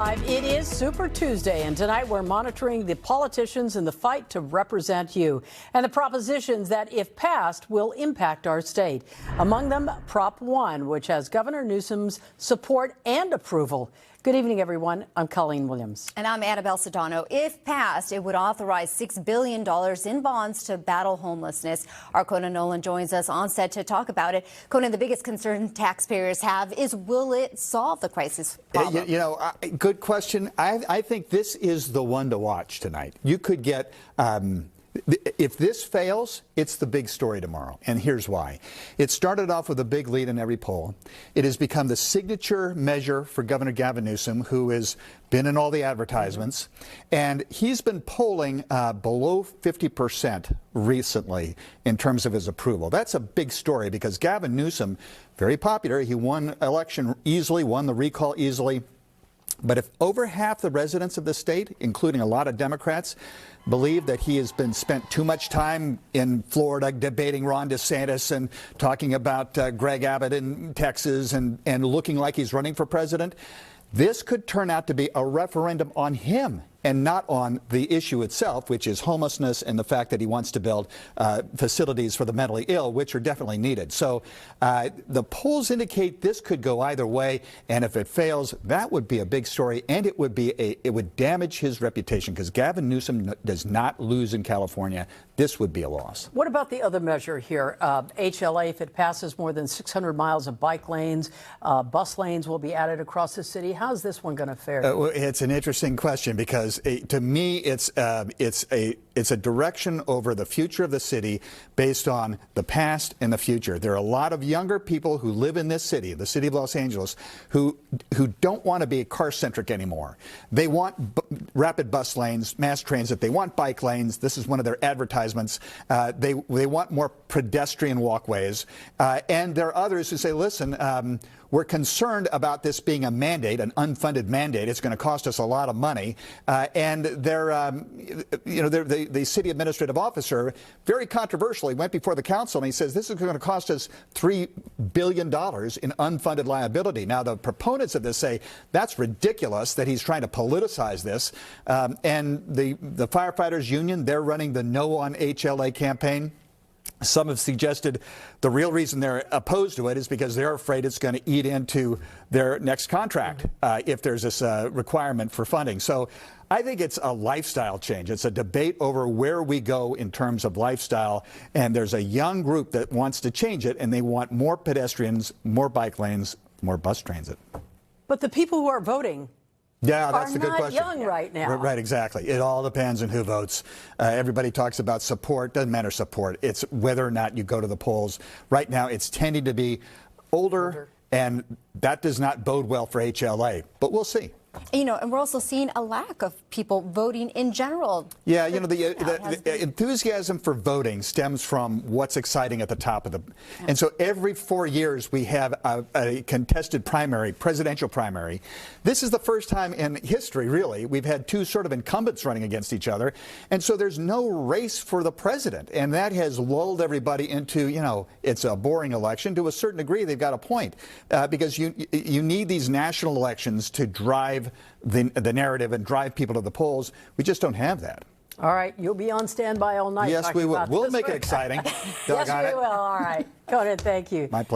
It is Super Tuesday, and tonight we're monitoring the politicians in the fight to represent you and the propositions that, if passed, will impact our state. Among them, Prop 1, which has Governor Newsom's support and approval. Good evening, everyone. I'm Colleen Williams. And I'm Annabelle Sedano. If passed, it would authorize $6 billion in bonds to battle homelessness. Our Conan Nolan joins us on set to talk about it. Conan, the biggest concern taxpayers have is, will it solve the crisis problem? Good question. I think this is the one to watch tonight. You could get... if this fails, it's the big story tomorrow, and here's why. It started off with a big lead in every poll. It has become the signature measure for Governor Gavin Newsom, who has been in all the advertisements, and he's been polling below 50% recently in terms of his approval. That's a big story because Gavin Newsom, very popular, he won election easily, won the recall easily. But if over half the residents of the state, including a lot of Democrats, believe that he has been spent too much time in Florida debating Ron DeSantis and talking about Greg Abbott in Texas and looking like he's running for president, this could turn out to be a referendum on him and not on the issue itself, which is homelessness and the fact that he wants to build facilities for the mentally ill, which are definitely needed. So the polls indicate this could go either way, and if it fails, that would be a big story, and it would damage his reputation because Gavin Newsom does not lose in California. This would be a loss. What about the other measure here? HLA, if it passes, more than 600 miles of bike lanes, bus lanes will be added across the city. How's this one going to fare? Well, it's an interesting question because to me, it's a direction over the future of the city based on the past and the future. There are a lot of younger people who live in this city, the city of Los Angeles, who don't want to be car-centric anymore. They want rapid bus lanes, mass transit. They want bike lanes. This is one of their advertisements. They want more pedestrian walkways. And there are others who say, listen, we're concerned about this being a mandate, an unfunded mandate. It's going to cost us a lot of money. And the city administrative officer, very controversially, went before the council and he says this is going to cost us $3 billion in unfunded liability. Now, the proponents of this say that's ridiculous, that he's trying to politicize this. And the firefighters union, they're running the No on HLA campaign. Some have suggested the real reason they're opposed to it is because they're afraid it's going to eat into their next contract if there's this requirement for funding. So I think it's a lifestyle change. It's a debate over where we go in terms of lifestyle. And there's a young group that wants to change it, and they want more pedestrians, more bike lanes, more bus transit. But the people who are voting that's a good question. Are not young right now. Right, exactly. It all depends on who votes. Everybody talks about support. Doesn't matter support. It's whether or not you go to the polls. Right now, it's tending to be older, and that does not bode well for HLA. But we'll see. And we're also seeing a lack of people voting in general. Yeah, the enthusiasm for voting stems from what's exciting at the top of the... And so every 4 years we have a contested primary, presidential primary. This is the first time in history, really, we've had two sort of incumbents running against each other. And so there's no race for the president. And that has lulled everybody into, it's a boring election. To a certain degree, they've got a point. Because you need these national elections to drive the narrative and drive people to the polls. We just don't have that. All right, you'll be on standby all night. Yes, we will. We'll make it exciting. Yes, we will. All right. Conan, thank you. My pleasure.